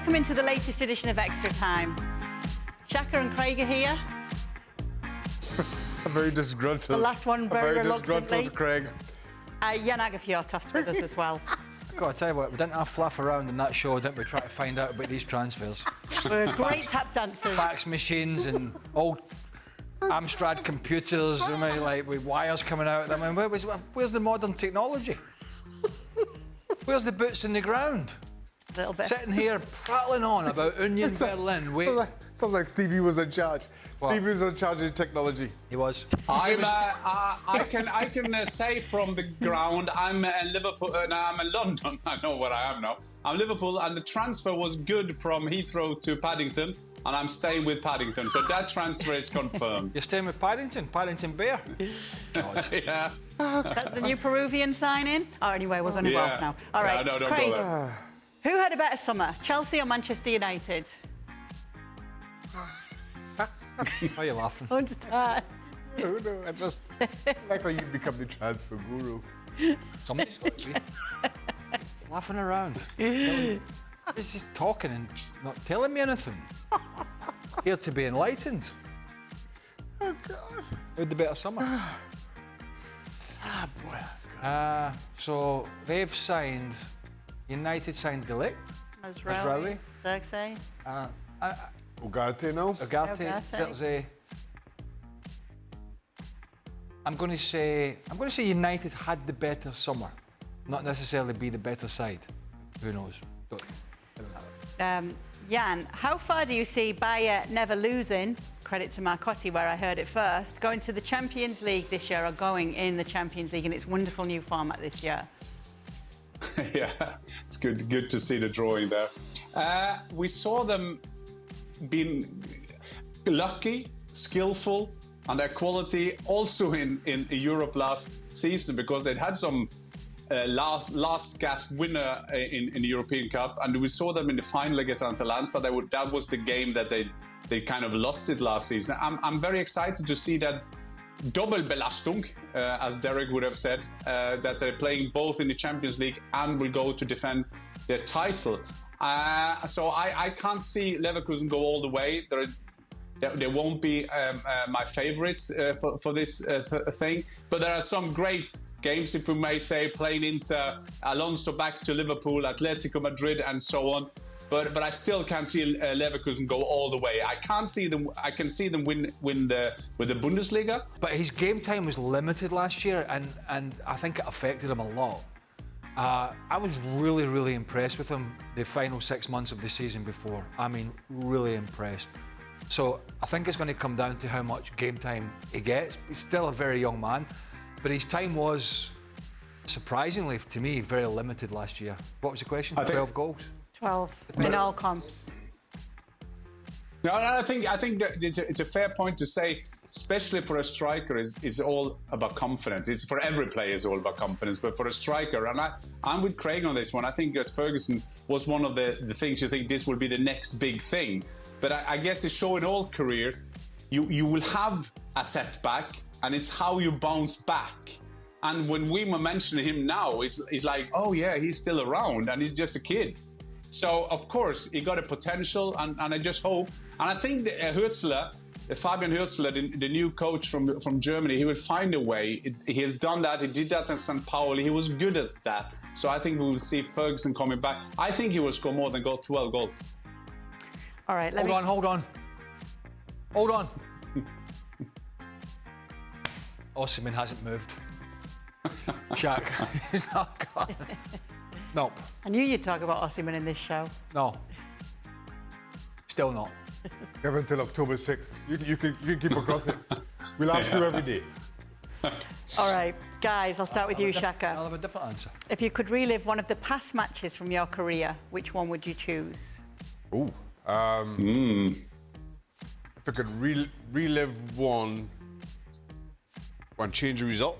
Welcome into the latest edition of Extra Time. Shaka and Craig are here. I'm very disgruntled. The last one very reluctantly. Disgruntled, Craig. Aage Fjortoft's with us as well. I've got to tell you what, we didn't have fluff around in that show, didn't we? Try to find out about these transfers. We're great tap dancers. Fax machines and old Amstrad computers, I mean, like with wires coming out. I mean, where's the modern technology? Where's the boots in the ground? A little bit. Sitting here prattling on about Union Berlin. Sounds like Stevie was in charge. What? Stevie was in charge of the technology. He was. I can say from the ground, I'm in Liverpool. No, I'm in London. I know where I am now. I'm Liverpool, and the transfer was good from Heathrow to Paddington, and I'm staying with Paddington. So that transfer is confirmed. You're staying with Paddington? Paddington Bear? God. Yeah. That's the new Peruvian signing? Oh, anyway, we're going to golf now. All right, No, don't Craig, go there. who had a better summer, Chelsea or Manchester United? Why are you laughing? Understand. No, I just like how you become the transfer guru. Somebody's got to be. Laughing around. He's just talking and not telling me anything. Here to be enlightened. Oh, God. Who'd the better summer? Boy, that's good. So they've signed, United signed Delict, Mazraoui, Xerxes. Ugarte now? Ugarte, Xerxes. I'm going to say United had the better summer, not necessarily be the better side. Who knows? Jan, how far do you see Bayer never losing, credit to Marcotti where I heard it first, going to the Champions League this year or going in the Champions League in its wonderful new format this year? Yeah, it's good to see the drawing there. We saw them being lucky, skillful, and their quality also in Europe last season, because they'd had some last gasp winner in the European Cup, and we saw them in the final against Atalanta. That was the game that they kind of lost it last season. I'm very excited to see that Doppelbelastung, as Derek would have said, that they're playing both in the Champions League and will go to defend their title. So I can't see Leverkusen go all the way. They won't be my favourites for this thing, but there are some great games, if we may say, playing Inter, Alonso back to Liverpool, Atletico Madrid, and so on. But I still can't see Leverkusen go all the way. I can see them win with the Bundesliga. But his game time was limited last year, and I think it affected him a lot. I was really, really impressed with him the final 6 months of the season before. I mean, really impressed. So I think it's going to come down to how much game time he gets. He's still a very young man, but his time was, surprisingly to me, very limited last year. What was the question? 12 goals? 12 in all comps. No, I think that it's a fair point to say, especially for a striker, it's all about confidence. It's for every player, it's all about confidence, but for a striker, and I'm with Craig on this one. I think that Ferguson was one of the things you think this will be the next big thing. But I guess it's showing all career, you will have a setback, and it's how you bounce back. And when we were mentioning him now, it's like, oh yeah, he's still around, and he's just a kid. So, of course, he got a potential, and I just hope. And I think Fabian Hürzeler, the new coach from Germany, he will find a way. He has done that. He did that in St. Pauli. He was good at that. So I think we will see Ferguson coming back. I think he will score more than 12 goals. All right, Hold on. Osimhen hasn't moved. Shaq. No. I knew you'd talk about Osimhen in this show. No. Still not. You have until October 6th. You can keep across it. We'll ask you every day. All right, guys, I'll start with you, Shaka. I'll have a different answer. If you could relive one of the past matches from your career, which one would you choose? Ooh. If I could relive one change the result,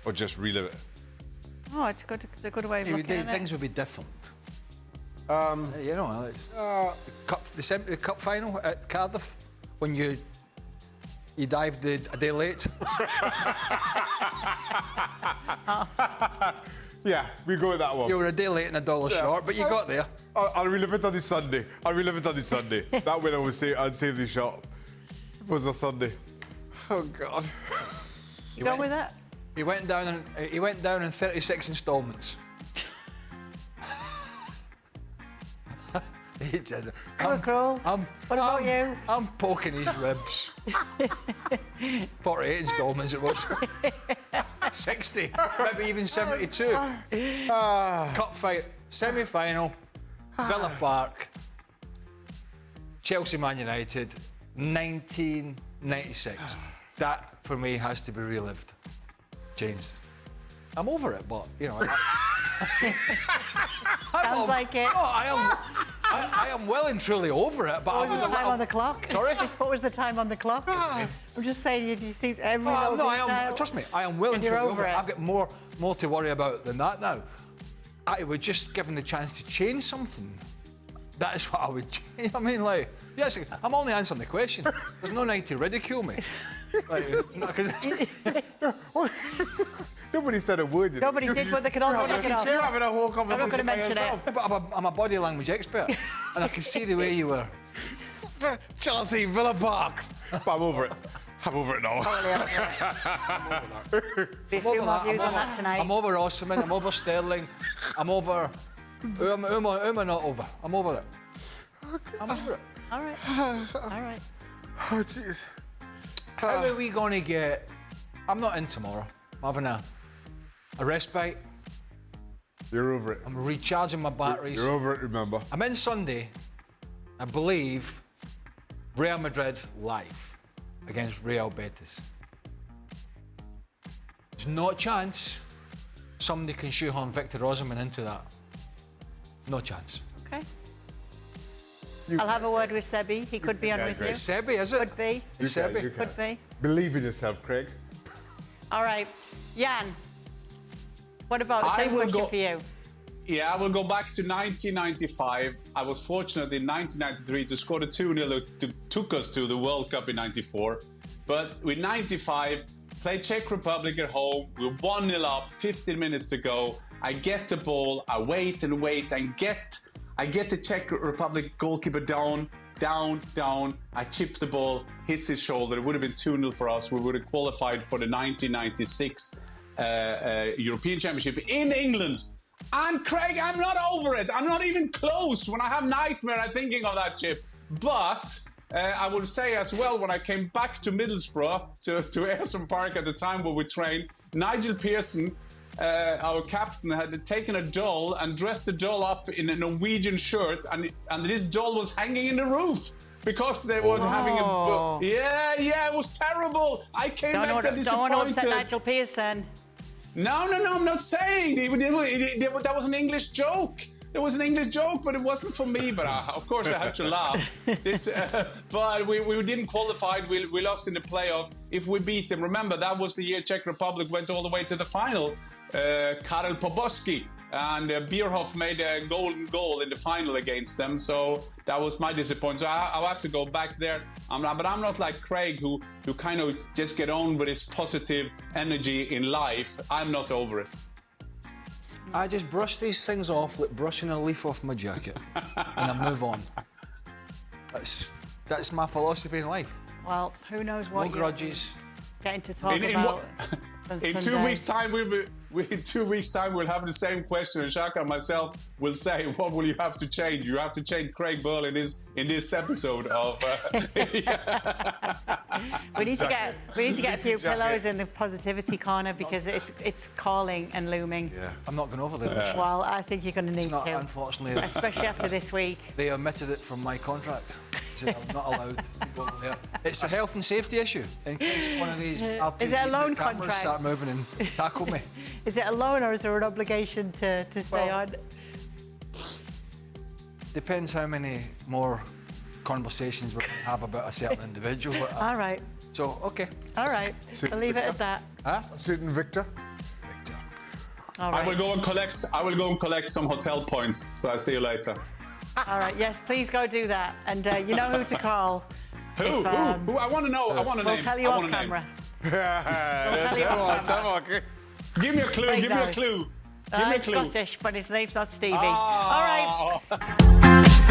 or just relive it? Oh, it's a good way of looking at it. Things would be different. You know, it's the cup final at Cardiff when you dived a day late. Yeah, we go with that one. You were a day late and $1 short, but you got there. I'll relive it on this Sunday. That winner will say, I'd save the shot. It was a Sunday. Oh, God. You go with that? He went down in 36 instalments. He did. Hello, Kroll. What about you? I'm poking his ribs. 48 instalments it was. 60, maybe even 72. Cup fight, semi-final, Villa Park, Chelsea Man United, 1996. That, for me, has to be relived. Changed. I'm over it, but, you know... Sounds like it. No, I am well and truly over it, but What was the time on the clock? Sorry? What was the time on the clock? I'm just saying, you seem every little no, I detail. am. Trust me, I am well and You're truly over over it. it. I've got more to worry about than that now. I would just given the chance to change something. That is what I would change. I mean, like, yes, I'm only answering the question. There's no need to ridicule me. Nobody said a word. Nobody did, but they could all look it up. You're having a whole I'm conversation not going to by mention yourself. it. But I'm a body language expert, and I can see the way you were. Chelsea, Villa Park. But I'm over it. I'm over it now. Be a few more views on that tonight. I'm over Osman, I'm over Sterling, I'm over... Who am I not over? I'm over it. I'm over it. All right. All right. Oh, jeez. How are we going to get... I'm not in tomorrow. I'm having a respite. You're over it. I'm recharging my batteries. You're over it, remember. I'm in Sunday, I believe, Real Madrid live against Real Betis. There's not a chance somebody can shoehorn Victor Osimhen into that. No chance. Okay. I'll have a word with Sebi. He could be on with you. It's Sebi, is it? Could be. It's You can, Sebi. you can. Could be. Believe in yourself, Craig. All right. Jan, what about the same question for you? Yeah, I will go back to 1995. I was fortunate in 1993 to score the 2-0 that took us to the World Cup in 94. But with 95, played Czech Republic at home. We're 1-0 up, 15 minutes to go. I get the ball, I wait and wait, and I get the Czech Republic goalkeeper down. I chip the ball, hits his shoulder. It would have been 2-0 for us. We would have qualified for the 1996 European Championship in England. And Craig, I'm not over it. I'm not even close. When I have nightmare, I'm thinking of that chip. But I will say as well, when I came back to Middlesbrough, to Ayresome Park at the time where we trained, Nigel Pearson, our captain, had taken a doll and dressed the doll up in a Norwegian shirt, and this doll was hanging in the roof because they were having a... Yeah, it was terrible. I came back disappointed. Don't want to upset Nigel Pearson. No, I'm not saying. That was an English joke. It was an English joke, but it wasn't for me. But of course, I had to laugh. But we didn't qualify. We lost in the playoff. If we beat them, remember, that was the year Czech Republic went all the way to the final. Karel Poboski and Bierhoff made a golden goal in the final against them. So that was my disappointment. So I'll have to go back there. But I'm not like Craig, who kind of just get on with his positive energy in life. I'm not over it. I just brush these things off like brushing a leaf off my jacket and I move on. That's my philosophy in life. Well, who knows what No grudges. Getting to talk about. In 2 weeks' time, in 2 weeks' time, we'll have the same question, and Shaka and myself will say, "What will you have to change? You have to change Craig Burley in this episode of." We need to get a few pillows in the positivity corner because it's calling and looming. Yeah. I'm not going over there. Well, I think you're going to need to, Unfortunately, especially after this week. they omitted it from my contract. I'm not allowed to go over there. It's a health and safety issue. In case one of these Is it a loan contract? Start moving and tackle me. Is it a loan or is there an obligation to stay on? Depends how many more conversations we can have about a certain individual. But, All right. So, okay. All right. I'll leave it at that. Huh? Certain Victor. Victor. All right. I will go and collect some hotel points. So I'll see you later. All right. Yes, please go do that. And you know who to call. Who? I want to know. I want to name. We'll tell you I off want a name. camera. We'll tell you off camera. Give me a clue. Craig Give me a knows. clue. Give me a I'm clue. Scottish, but his name's not Stevie. Ah. All right.